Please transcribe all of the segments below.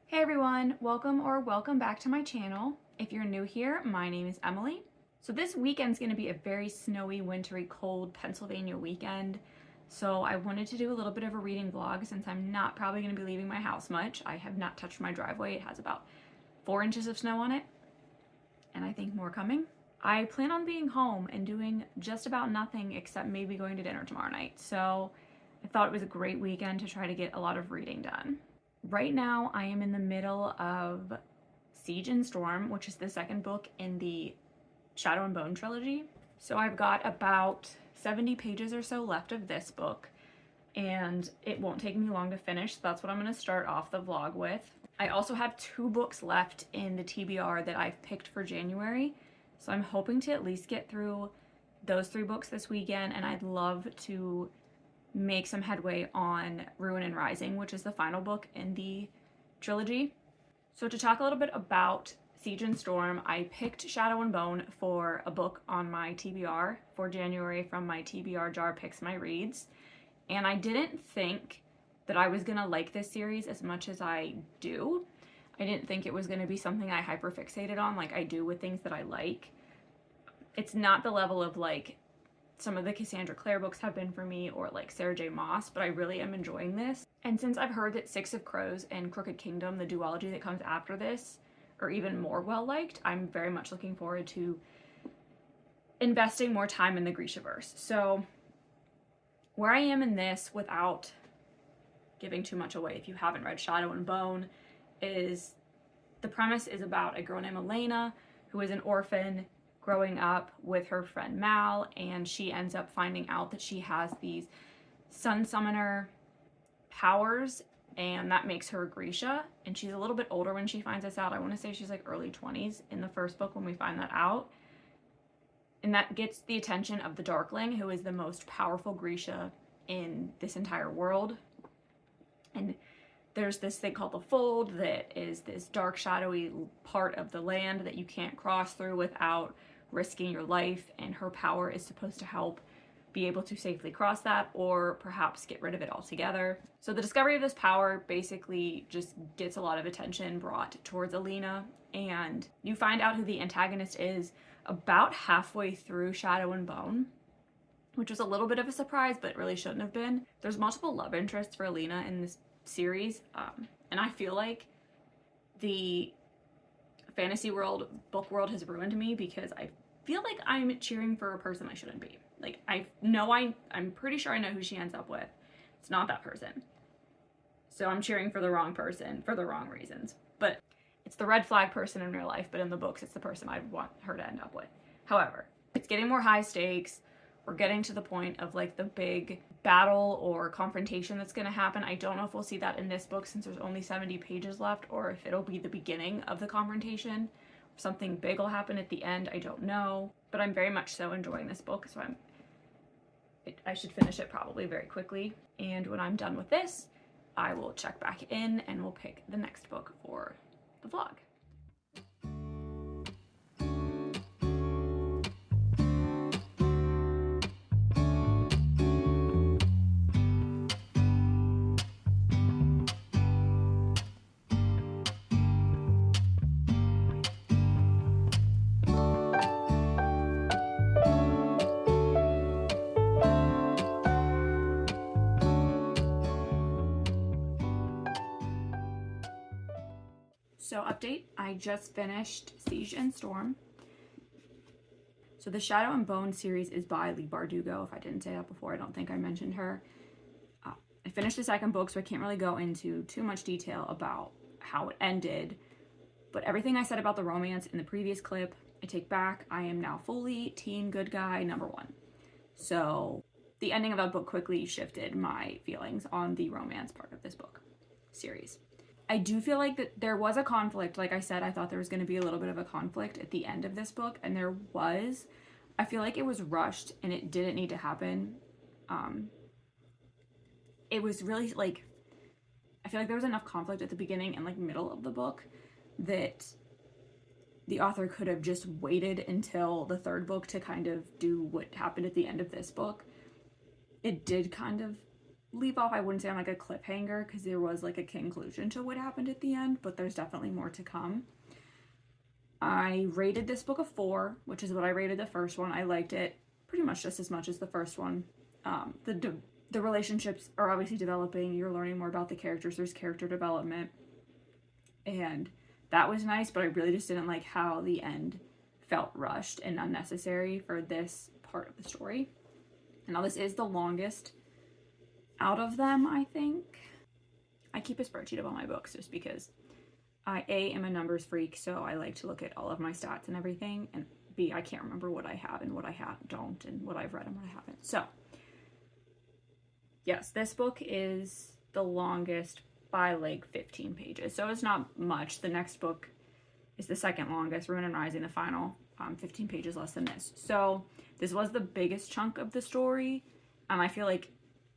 Hey everyone, welcome back to my channel. If you're new here, my name is Emily. So this weekend's gonna be a very snowy, wintry, cold Pennsylvania weekend. So I wanted to do a little bit of a reading vlog since I'm not probably gonna be leaving my house much. I have not touched my driveway. It has about 4 inches of snow on it, and I think more coming. I plan on being home and doing just about nothing except maybe going to dinner tomorrow night. So I thought it was a great weekend to try to get a lot of reading done. Right now, I am in the middle of Siege and Storm, which is the second book in the Shadow and Bone trilogy. So I've got about 70 pages or so left of this book, and it won't take me long to finish. So that's what I'm going to start off the vlog with. I also have 2 books left in the TBR that I've picked for January, so I'm hoping to at least get through those 3 books this weekend, and I'd love to make some headway on Ruin and Rising, which is the final book in the trilogy. So to talk a little bit about Siege and Storm, I picked Shadow and Bone for a book on my TBR for January from my TBR jar Picks My Reads, and I didn't think that I was gonna like this series as much as I do. I didn't think it was gonna be something I hyperfixated on like I do with things that I like. It's not the level of like some of the Cassandra Clare books have been for me, or like Sarah J. Maas, but I really am enjoying this. And since I've heard that Six of Crows and Crooked Kingdom, the duology that comes after this, are even more well-liked, I'm very much looking forward to investing more time in the Grishaverse. So where I am in this, without giving too much away if you haven't read Shadow and Bone, is the premise is about a girl named Elena who is an orphan growing up with her friend Mal, and she ends up finding out that she has these sun summoner powers, and that makes her a Grisha, and she's a little bit older when she finds this out. I want to say she's like early 20s in the first book when we find that out, and that gets the attention of the Darkling, who is the most powerful Grisha in this entire world. And there's this thing called the Fold that is this dark, shadowy part of the land that you can't cross through without risking your life, and her power is supposed to help be able to safely cross that, or perhaps get rid of it altogether. So the discovery of this power basically just gets a lot of attention brought towards Alina, and you find out who the antagonist is about halfway through Shadow and Bone, which was a little bit of a surprise, but really shouldn't have been. There's multiple love interests for Alina in this series, and I feel like the fantasy world, book world, has ruined me because I feel like I'm cheering for a person I shouldn't be. Like, I'm pretty sure I know who she ends up with. It's not that person. So I'm cheering for the wrong person for the wrong reasons. But it's the red flag person in real life, but in the books it's the person I'd want her to end up with. However, it's getting more high stakes. We're getting to the point of like the big battle or confrontation that's going to happen. I don't know if we'll see that in this book since there's only 70 pages left, or if it'll be the beginning of the confrontation. Something big will happen at the end, I don't know. But I'm very much so enjoying this book, so I should finish it probably very quickly. And when I'm done with this, I will check back in and we'll pick the next book for the vlog. So update, I just finished Siege and Storm. So the Shadow and Bone series is by Leigh Bardugo. If I didn't say that before, I don't think I mentioned her. I finished the second book, so I can't really go into too much detail about how it ended. But everything I said about the romance in the previous clip, I take back. I am now fully team good guy number 1. So the ending of that book quickly shifted my feelings on the romance part of this book series. I do feel like that there was a conflict. Like I said, I thought there was going to be a little bit of a conflict at the end of this book, and there was. I feel like it was rushed and it didn't need to happen. It was really like, I feel like there was enough conflict at the beginning and like middle of the book that the author could have just waited until the third book to kind of do what happened at the end of this book. It did kind of leave off, I wouldn't say on like a cliffhanger, because there was like a conclusion to what happened at the end, but there's definitely more to come. I rated this book a 4, which is what I rated the first one. I liked it pretty much just as much as the first one. The relationships are obviously developing. You're learning more about the characters. There's character development. And that was nice, but I really just didn't like how the end felt rushed and unnecessary for this part of the story. And now this is the longest out of them, I think. I keep a spreadsheet of all my books just because I, A, am a numbers freak, so I like to look at all of my stats and everything, and B, I can't remember what I have and what I don't, and what I've read and what I haven't. So, yes, this book is the longest by like 15 pages, so it's not much. The next book is the second longest, Ruin and Rising, the final 15 pages less than this. So this was the biggest chunk of the story. I feel like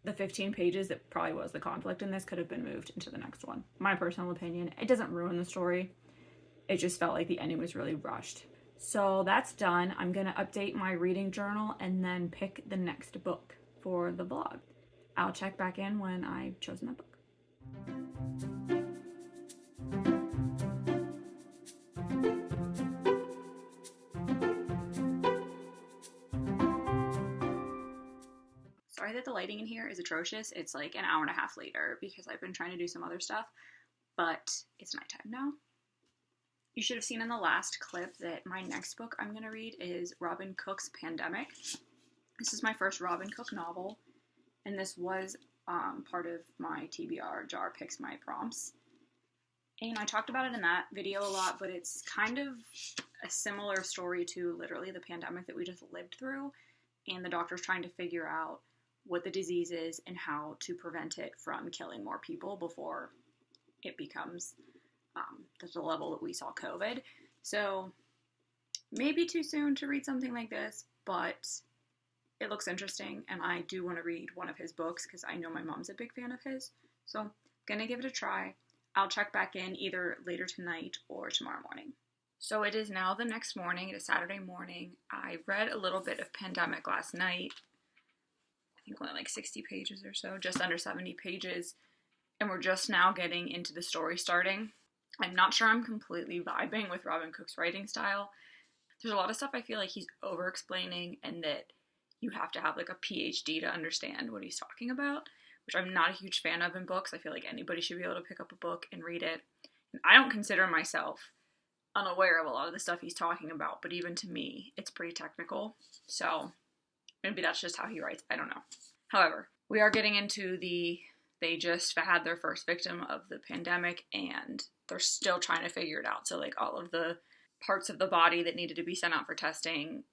the 15 pages that probably was the conflict in this could have been moved into the next one. My personal opinion. It doesn't ruin the story. It just felt like the ending was really rushed. So that's done. I'm going to update my reading journal and then pick the next book for the vlog. I'll check back in when I've chosen that book. Sorry that the lighting in here is atrocious. It's like an hour and a half later because I've been trying to do some other stuff, but it's nighttime now. You should have seen in the last clip that my next book I'm going to read is Robin Cook's Pandemic. This is my first Robin Cook novel, and this was part of my TBR Jar Picks My Prompts. And I talked about it in that video a lot, but it's kind of a similar story to literally the pandemic that we just lived through, and the doctor's trying to figure out what the disease is and how to prevent it from killing more people before it becomes the level that we saw COVID. So maybe too soon to read something like this, but it looks interesting, and I do want to read one of his books because I know my mom's a big fan of his. So I'm gonna give it a try. I'll check back in either later tonight or tomorrow morning. So it is now the next morning. It is Saturday morning. I read a little bit of Pandemic last night. I think only like 60 pages or so, just under 70 pages. And we're just now getting into the story starting. I'm not sure I'm completely vibing with Robin Cook's writing style. There's a lot of stuff I feel like he's over-explaining and that you have to have like a PhD to understand what he's talking about, which I'm not a huge fan of in books. I feel like anybody should be able to pick up a book and read it. And I don't consider myself unaware of a lot of the stuff he's talking about, but even to me, it's pretty technical. So maybe that's just how he writes. I don't know. However, we are getting into they just had their first victim of the pandemic and they're still trying to figure it out. So like all of the parts of the body that needed to be sent out for testing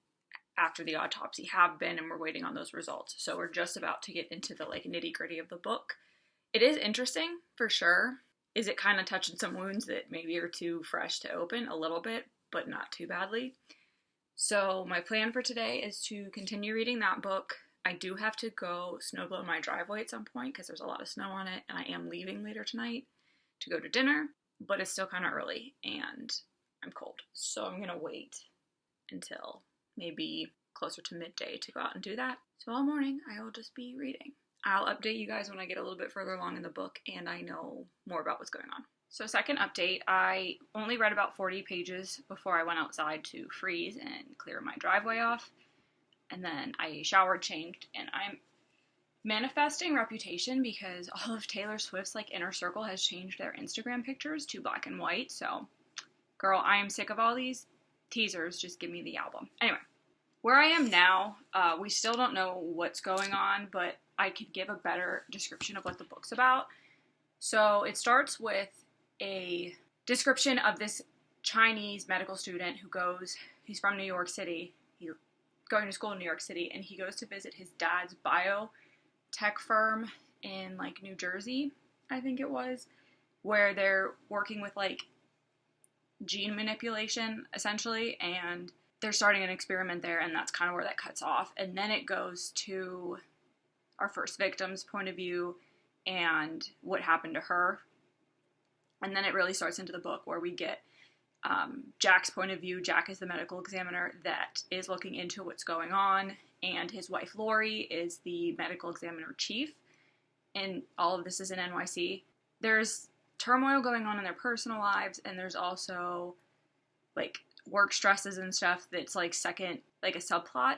after the autopsy have been, and we're waiting on those results. So we're just about to get into the like nitty gritty of the book. It is interesting for sure. Is it kind of touching some wounds that maybe are too fresh to open a little bit, but not too badly. So my plan for today is to continue reading that book. I do have to go snowblow my driveway at some point because there's a lot of snow on it, and I am leaving later tonight to go to dinner, but it's still kind of early and I'm cold. So I'm going to wait until maybe closer to midday to go out and do that. So all morning I will just be reading. I'll update you guys when I get a little bit further along in the book and I know more about what's going on. So second update, I only read about 40 pages before I went outside to freeze and clear my driveway off. And then I showered, changed, and I'm manifesting reputation because all of Taylor Swift's like inner circle has changed their Instagram pictures to black and white. So girl, I am sick of all these teasers. Just give me the album. Anyway, where I am now, we still don't know what's going on, but I could give a better description of what the book's about. So it starts with a description of this Chinese medical student he's from New York City. He's going to school in New York City, and he goes to visit his dad's biotech firm in like New Jersey, I think it was, where they're working with like gene manipulation essentially, and they're starting an experiment there, and that's kind of where that cuts off. And then it goes to our first victim's point of view and what happened to her. And then it really starts into the book where we get Jack's point of view. Jack is the medical examiner that is looking into what's going on, and his wife Lori is the medical examiner chief, and all of this is in NYC. There's turmoil going on in their personal lives, and there's also like work stresses and stuff that's like second, like a subplot.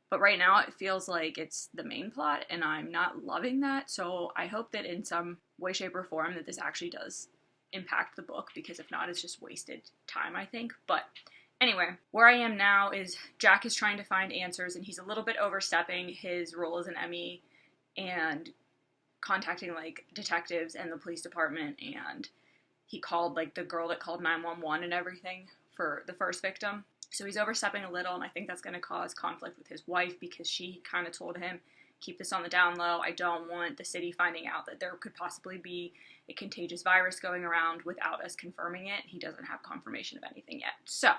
But right now it feels like it's the main plot, and I'm not loving that. So I hope that in some way, shape, or form that this actually does impact the book, because if not, it's just wasted time, I think. But anyway, where I am now is Jack is trying to find answers, and he's a little bit overstepping his role as an ME and contacting like detectives and the police department, and he called like the girl that called 911 and everything for the first victim. So he's overstepping a little, and I think that's going to cause conflict with his wife, because she kind of told him, keep this on the down low. I don't want the city finding out that there could possibly be a contagious virus going around without us confirming it. He doesn't have confirmation of anything yet. So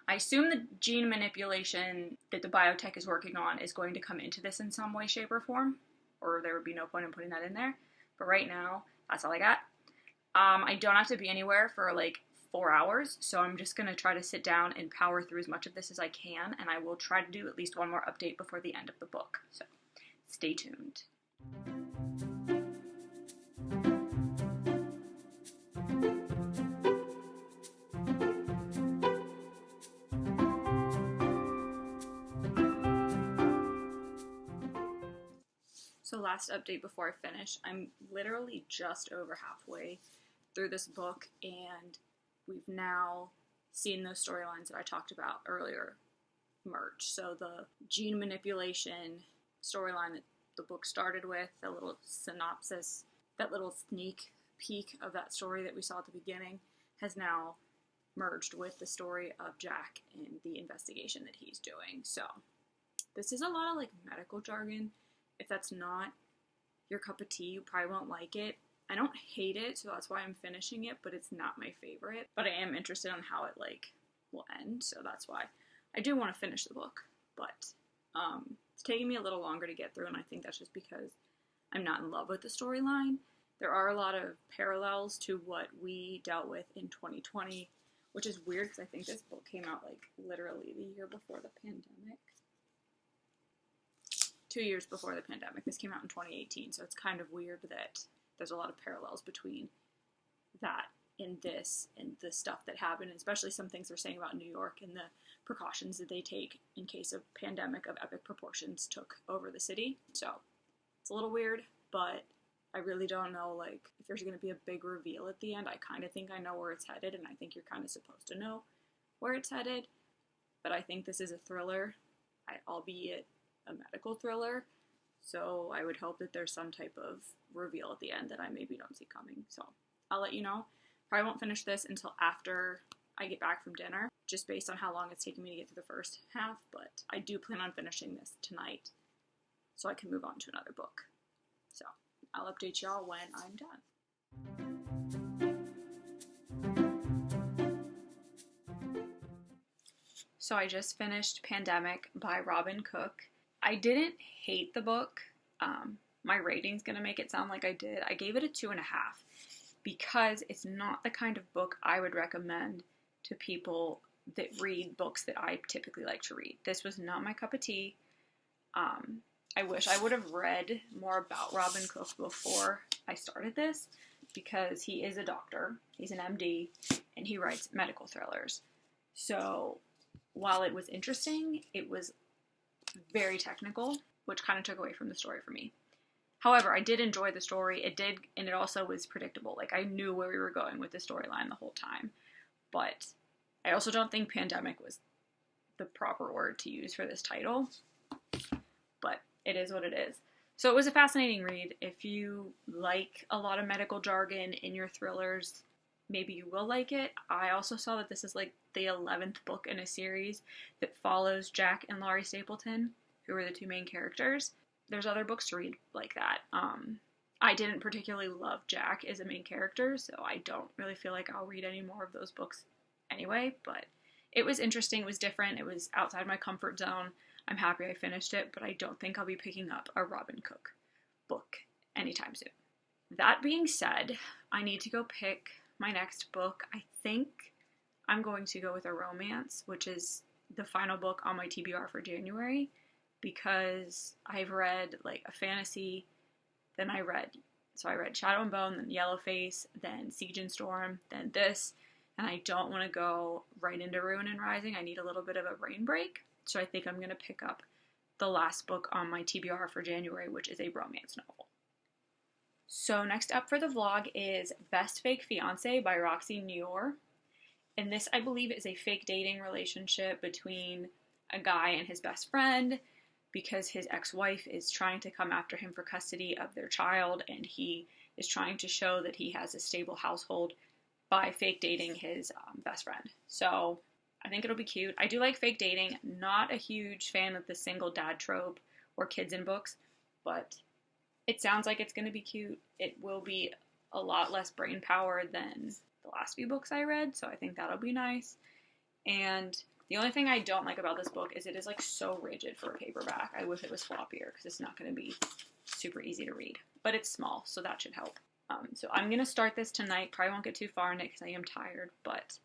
I assume the gene manipulation that the biotech is working on is going to come into this in some way, shape, or form, or there would be no point in putting that in there. But right now, that's all I got. I don't have to be anywhere for like 4 hours, so I'm just going to try to sit down and power through as much of this as I can, and I will try to do at least one more update before the end of the book. So stay tuned. So last update before I finish, I'm literally just over halfway through this book, and we've now seen those storylines that I talked about earlier merge. So the gene manipulation storyline that the book started with, the little synopsis, that little sneak peek of that story that we saw at the beginning, has now merged with the story of Jack and the investigation that he's doing. So this is a lot of like medical jargon. If that's not your cup of tea, you probably won't like it. I don't hate it, so that's why I'm finishing it, but it's not my favorite. But I am interested in how it like will end, so that's why I do want to finish the book. But it's taking me a little longer to get through, and I think that's just because I'm not in love with the storyline. There are a lot of parallels to what we dealt with in 2020, which is weird because I think this book came out like literally the year before the pandemic. 2 years before the pandemic. This came out in 2018, so it's kind of weird that there's a lot of parallels between that and this and the stuff that happened, especially some things they're saying about New York and the precautions that they take in case a pandemic of epic proportions took over the city. So it's a little weird, but I really don't know like if there's going to be a big reveal at the end. I kind of think I know where it's headed, and I think you're kind of supposed to know where it's headed. But I think this is a thriller, albeit a medical thriller. So I would hope that there's some type of reveal at the end that I maybe don't see coming. So I'll let you know. Probably won't finish this until after I get back from dinner, just based on how long it's taking me to get through the first half. But I do plan on finishing this tonight so I can move on to another book. So I'll update y'all when I'm done. So I just finished Pandemic by Robin Cook. I didn't hate the book. My rating's gonna make it sound like I did. I gave it a 2.5 because it's not the kind of book I would recommend to people that read books that I typically like to read. This was not my cup of tea. I wish I would have read more about Robin Cook before I started this, because he is a doctor, he's an MD, and he writes medical thrillers. So while it was interesting, it was very technical, which kind of took away from the story for me. However, I did enjoy the story. It did, and it also was predictable. Like, I knew where we were going with the storyline the whole time. But I also don't think pandemic was the proper word to use for this title. But it is what it is. So it was a fascinating read. If you like a lot of medical jargon in your thrillers, maybe you will like it. I also saw that this is like the 11th book in a series that follows Jack and Laurie Stapleton, who are the two main characters. There's other books to read like that. I didn't particularly love Jack as a main character, so I don't really feel like I'll read any more of those books anyway, but it was interesting, it was different, it was outside my comfort zone. I'm happy I finished it, but I don't think I'll be picking up a Robin Cook book anytime soon. That being said, I need to go pick my next book. I think I'm going to go with a romance, which is the final book on my TBR for January, because I've read like a fantasy, then I read Shadow and Bone, then Yellowface, then Siege and Storm, then this, and I don't want to go right into Ruin and Rising. I need a little bit of a brain break, so I think I'm going to pick up the last book on my TBR for January, which is a romance novel. So next up for the vlog is Best Fake Fiance by Roxy Neor. And this, I believe, is a fake dating relationship between a guy and his best friend, because his ex-wife is trying to come after him for custody of their child, and he is trying to show that he has a stable household by fake dating his best friend. So I think it'll be cute. I do like fake dating. Not a huge fan of the single dad trope or kids in books, but it sounds like it's going to be cute. It will be a lot less brain power than the last few books I read, so I think that'll be nice. And the only thing I don't like about this book is it is like so rigid for a paperback. I wish it was floppier because it's not going to be super easy to read. But it's small, so that should help. So I'm going to start this tonight. Probably won't get too far in it because I am tired, but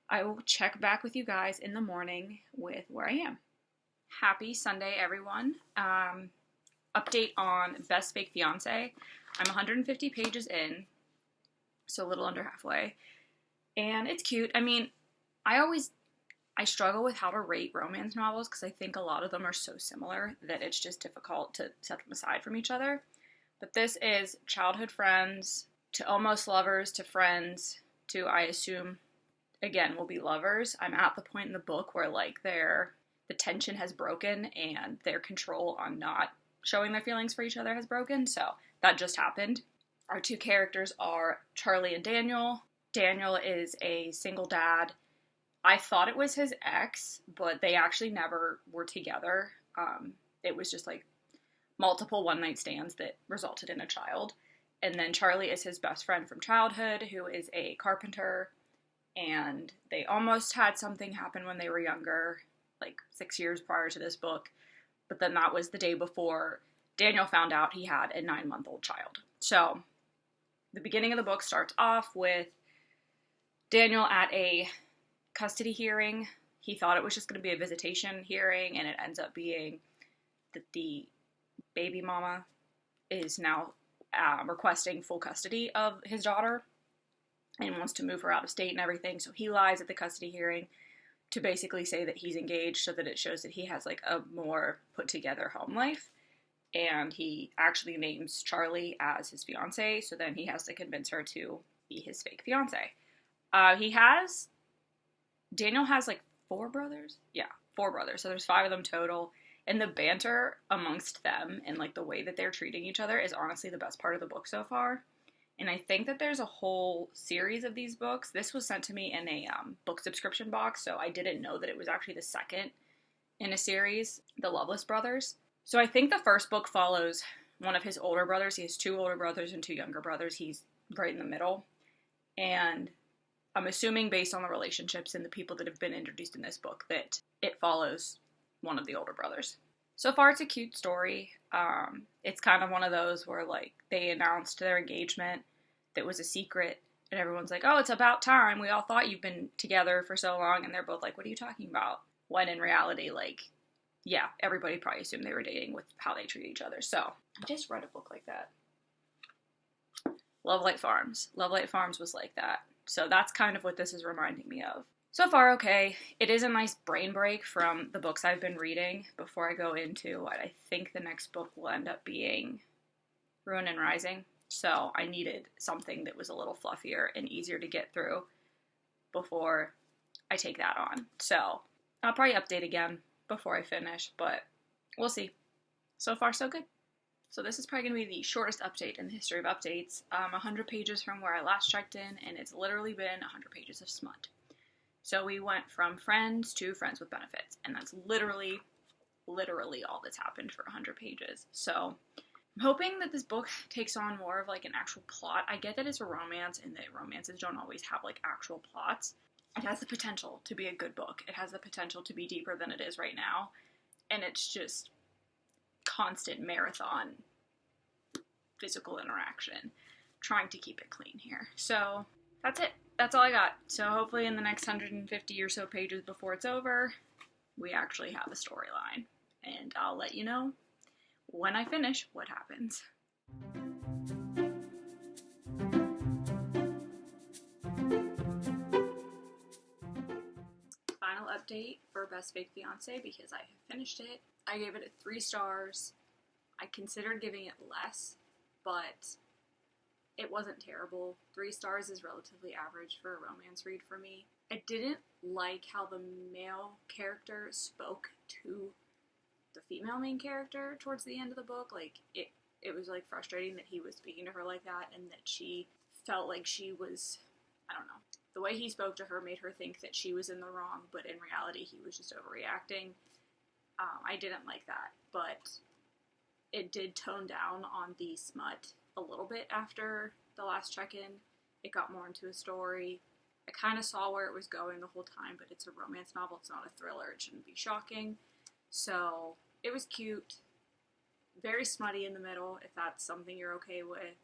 I will check back with you guys in the morning with where I am. Happy Sunday, everyone. Update on Best Fake Fiance. I'm 150 pages in, so a little under halfway. And it's cute. I mean, I struggle with how to rate romance novels because I think a lot of them are so similar that it's just difficult to set them aside from each other. But this is childhood friends to almost lovers to friends to, I assume, again, will be lovers. I'm at the point in the book where like the tension has broken and their control on not showing their feelings for each other has broken. So that just happened. Our two characters are Charlie and Daniel. Daniel is a single dad. I thought it was his ex, but they actually never were together. It was just like multiple one-night stands that resulted in a child. And then Charlie is his best friend from childhood, who is a carpenter, and they almost had something happen when they were younger, like 6 years prior to this book. But then that was the day before Daniel found out he had a 9-month-old child. So the beginning of the book starts off with Daniel at a custody hearing. He thought it was just going to be a visitation hearing, and it ends up being that the baby mama is now requesting full custody of his daughter and wants to move her out of state and everything. So he lies at the custody hearing to basically say that he's engaged so that it shows that he has like a more put together home life. And he actually names Charlie as his fiance, so then he has to convince her to be his fake fiance. Daniel has like 4 brothers? Yeah, 4 brothers. So there's 5 of them total. And the banter amongst them and like the way that they're treating each other is honestly the best part of the book so far. And I think that there's a whole series of these books. This was sent to me in a book subscription box, so I didn't know that it was actually the second in a series, The Loveless Brothers. So I think the first book follows one of his older brothers. He has 2 older brothers and 2 younger brothers. He's right in the middle. And I'm assuming based on the relationships and the people that have been introduced in this book that it follows one of the older brothers. So far it's a cute story. It's kind of one of those where like they announced their engagement that was a secret and everyone's like, oh, it's about time. We all thought you've been together for so long. And they're both like, what are you talking about? When in reality, like, yeah, everybody probably assumed they were dating with how they treat each other. So I just read a book like that. Love Light Farms. Love Light Farms was like that. So that's kind of what this is reminding me of. So far, okay. It is a nice brain break from the books I've been reading before I go into what I think the next book will end up being, Ruin and Rising. So I needed something that was a little fluffier and easier to get through before I take that on. So I'll probably update again before I finish, but we'll see. So far, so good. So this is probably going to be the shortest update in the history of updates. 100 pages from where I last checked in, and it's literally been 100 pages of smut. So we went from friends to friends with benefits, and that's literally all that's happened for 100 pages. So I'm hoping that this book takes on more of like an actual plot. I get that it's a romance, and that romances don't always have like actual plots. It has the potential to be a good book. It has the potential to be deeper than it is right now, and it's just constant marathon physical interaction, trying to keep it clean here. So that's it. That's all I got. So hopefully in the next 150 or so pages before it's over, we actually have a storyline. And I'll let you know when I finish what happens. Final update for Best Fake Fiancé because I have finished it. I gave it 3 stars. I considered giving it less, but it wasn't terrible. 3 stars is relatively average for a romance read for me. I didn't like how the male character spoke to the female main character towards the end of the book. Like, it was like frustrating that he was speaking to her like that and that she felt like she was, I don't know. The way he spoke to her made her think that she was in the wrong, but in reality he was just overreacting. I didn't like that, but it did tone down on the smut a little bit after the last check-in. It got more into a story. I kind of saw where it was going the whole time, but it's a romance novel, it's not a thriller, it shouldn't be shocking. So, it was cute, very smutty in the middle, if that's something you're okay with,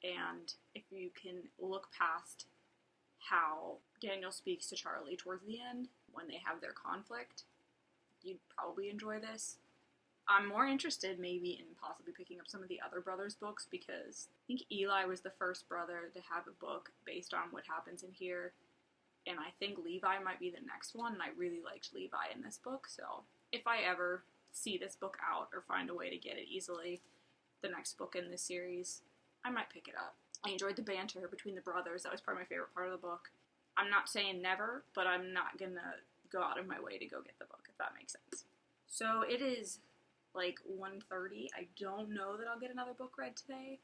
and if you can look past how Daniel speaks to Charlie towards the end, when they have their conflict, you'd probably enjoy this. I'm more interested maybe in possibly picking up some of the other brothers' books because I think Eli was the first brother to have a book based on what happens in here, and I think Levi might be the next one, and I really liked Levi in this book, so if I ever see this book out or find a way to get it easily, the next book in this series, I might pick it up. I enjoyed the banter between the brothers. That was probably my favorite part of the book. I'm not saying never, but I'm not gonna go out of my way to go get the book, if that makes sense. So it is like 1:30. I don't know that I'll get another book read today.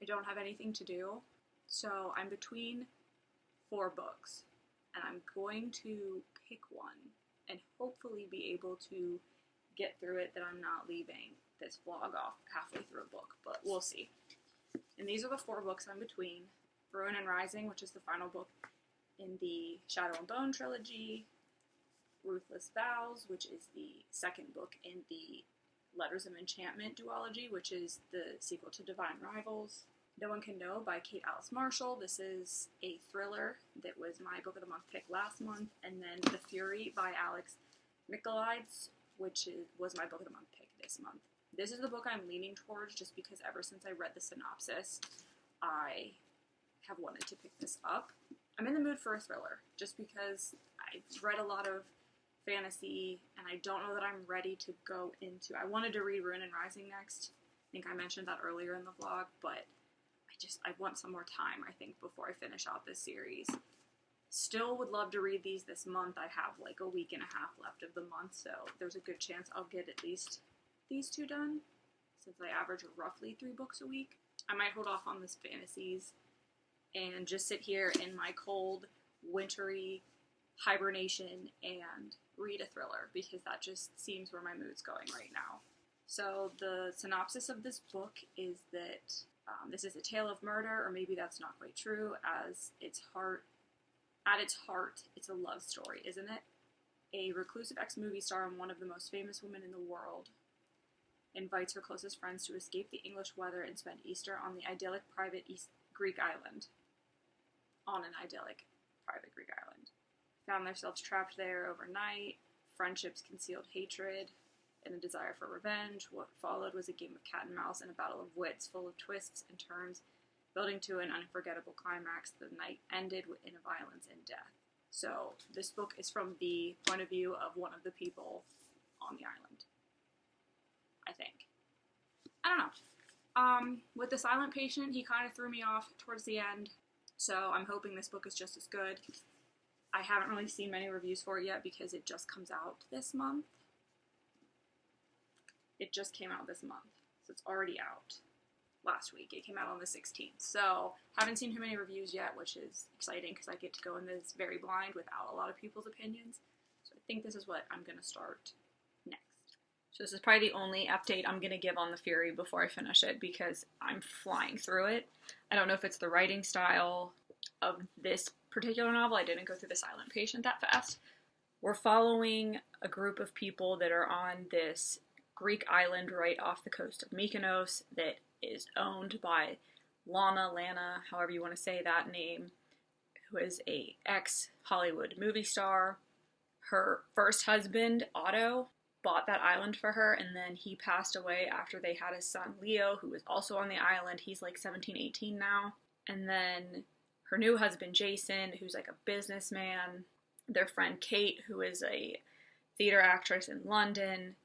I don't have anything to do. So I'm between 4 books, and I'm going to pick one and hopefully be able to get through it that I'm not leaving this vlog off halfway through a book, but we'll see. And these are the 4 books I'm between. Ruin and Rising, which is the final book in the Shadow and Bone trilogy. Ruthless Vows, which is the second book in the Letters of Enchantment duology, which is the sequel to Divine Rivals. No One Can Know by Kate Alice Marshall. This is a thriller that was my book of the month pick last month. And then The Fury by Alex Michaelides, which was my book of the month pick this month. This is the book I'm leaning towards just because ever since I read the synopsis, I have wanted to pick this up. I'm in the mood for a thriller just because I've read a lot of fantasy and I don't know that I'm ready to go into. I wanted to read Ruin and Rising next. I think I mentioned that earlier in the vlog, but I want some more time, I think, before I finish out this series. Still would love to read these this month. I have like a week and a half left of the month, so there's a good chance I'll get at least these 2 done, since I average roughly 3 books a week. I might hold off on this fantasies and just sit here in my cold, wintry hibernation and read a thriller, because that just seems where my mood's going right now. So the synopsis of this book is that this is a tale of murder, or maybe that's not quite true, as at its heart, it's a love story, isn't it? A reclusive ex-movie star and one of the most famous women in the world invites her closest friends to escape the English weather and spend Easter on the idyllic private Greek island. Found themselves trapped there overnight. Friendships concealed hatred and a desire for revenge. What followed was a game of cat and mouse and a battle of wits full of twists and turns, building to an unforgettable climax. The night ended in a violence and death. So this book is from the point of view of one of the people on the island, I think. I don't know. With The Silent Patient, he kind of threw me off towards the end, so I'm hoping this book is just as good. I haven't really seen many reviews for it yet because it just comes out this month. It just came out this month, so it's already out. Last week, it came out on the 16th, so haven't seen too many reviews yet, which is exciting because I get to go in this very blind without a lot of people's opinions. So I think this is what I'm going to start next. So this is probably the only update I'm going to give on The Fury before I finish it because I'm flying through it. I don't know if it's the writing style of this particular novel. I didn't go through The Silent Patient that fast. We're following a group of people that are on this Greek island right off the coast of Mykonos that is owned by Lana, however you want to say that name. who is a ex-Hollywood movie star. Her first husband, Otto, bought that island for her, and then he passed away after they had his son, Leo, who was also on the island. He's like 17, 18 now. And then her new husband, Jason, who's like a businessman. Their friend, Kate, who is a theater actress in London.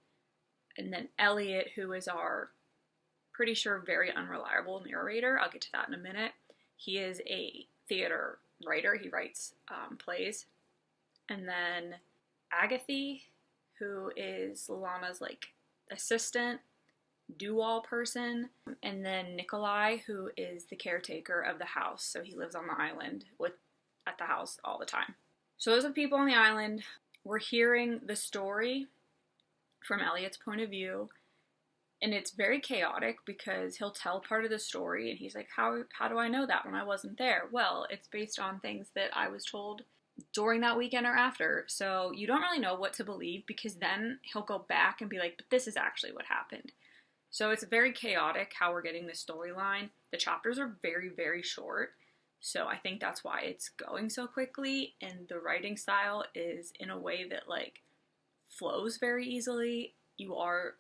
And then Elliot, who is our, pretty sure, very unreliable narrator. I'll get to that in a minute. He is a theater writer. He writes plays. And then Agatha, who is Lana's like assistant, do-all person. And then Nikolai, who is the caretaker of the house. So he lives on the island at the house all the time. So those are the people on the island. We're hearing the story from Elliot's point of view. And it's very chaotic because he'll tell part of the story and he's like, how do I know that when I wasn't there? Well, it's based on things that I was told during that weekend or after. So you don't really know what to believe, because then he'll go back and be like, but this is actually what happened. So it's very chaotic how we're getting this storyline. The chapters are very, very short. So I think that's why it's going so quickly. And the writing style is in a way that like flows very easily.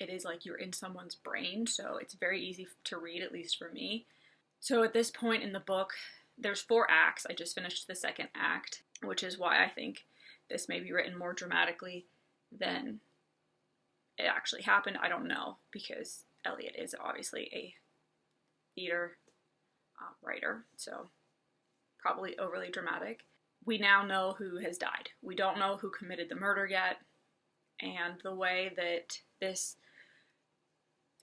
It is like you're in someone's brain. So it's very easy to read, at least for me. So at this point in the book, there's 4 acts. I just finished the second act, which is why I think this may be written more dramatically than it actually happened. I don't know, because Elliot is obviously a theater writer, so probably overly dramatic. We now know who has died. We don't know who committed the murder yet, and the way that this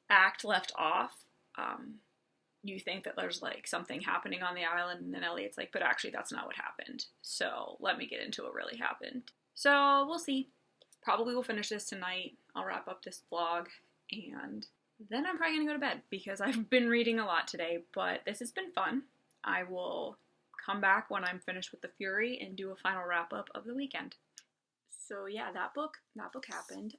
act left off, you think that there's like something happening on the island, and then Elliot's like, but actually that's not what happened. So let me get into what really happened. So we'll see. Probably will finish this tonight. I'll wrap up this vlog, and then I'm probably gonna go to bed because I've been reading a lot today, but this has been fun. I will come back when I'm finished with The Fury and do a final wrap up of the weekend. So yeah, that book happened.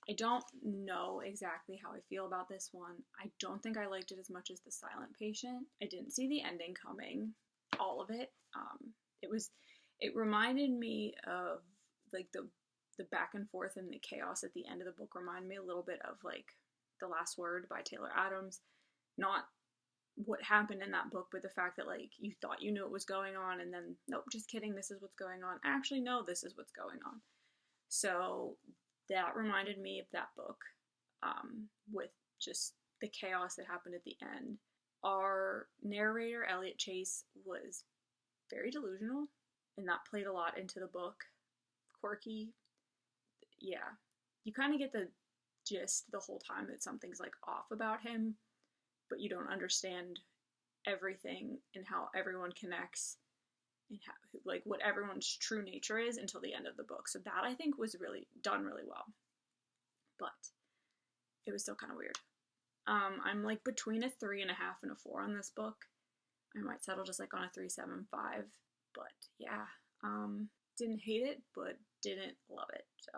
I don't know exactly how I feel about this one. I don't think I liked it as much as The Silent Patient. I didn't see the ending coming, all of it. It reminded me of like the back and forth and the chaos at the end of the book reminded me a little bit of like The Last Word by Taylor Adams. Not what happened in that book, but the fact that like you thought you knew what was going on, and then nope, just kidding, this is what's going on. Actually, no, this is what's going on. So that reminded me of that book, with just the chaos that happened at the end. Our narrator, Elliot Chase, was very delusional, and that played a lot into the book. Quirky. Yeah. You kind of get the gist the whole time that something's like off about him, but you don't understand everything and how everyone connects and how, like, what everyone's true nature is until the end of the book. So that, I think, was really done really well. But it was still kind of weird. I'm like between a 3.5 and a 4 on this book. I might settle just like on a 3.75. But yeah, didn't hate it, but didn't love it. So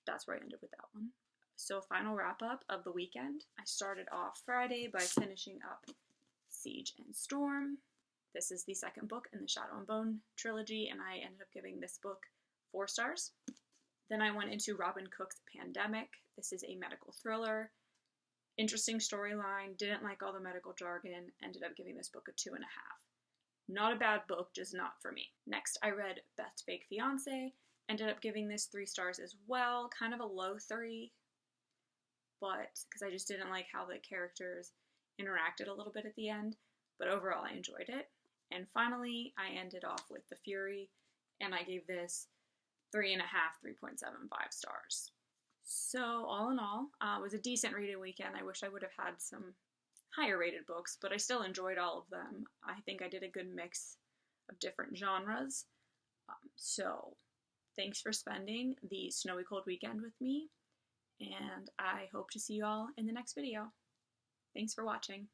that's where I ended with that one. So final wrap up of the weekend. I started off Friday by finishing up Siege and Storm. This is the second book in the Shadow and Bone trilogy, and I ended up giving this book 4 stars. Then I went into Robin Cook's Pandemic. This is a medical thriller. Interesting storyline. Didn't like all the medical jargon. Ended up giving this book a 2.5. Not a bad book, just not for me. Next, I read Best Fake Fiancé. Ended up giving this 3 stars as well. Kind of a low 3. But because I just didn't like how the characters interacted a little bit at the end. But overall, I enjoyed it. And finally, I ended off with The Fury, and I gave this 3.5, 3.75 stars. So all in all, it was a decent reading weekend. I wish I would have had some higher rated books, but I still enjoyed all of them. I think I did a good mix of different genres. So thanks for spending the snowy cold weekend with me, and I hope to see you all in the next video. Thanks for watching.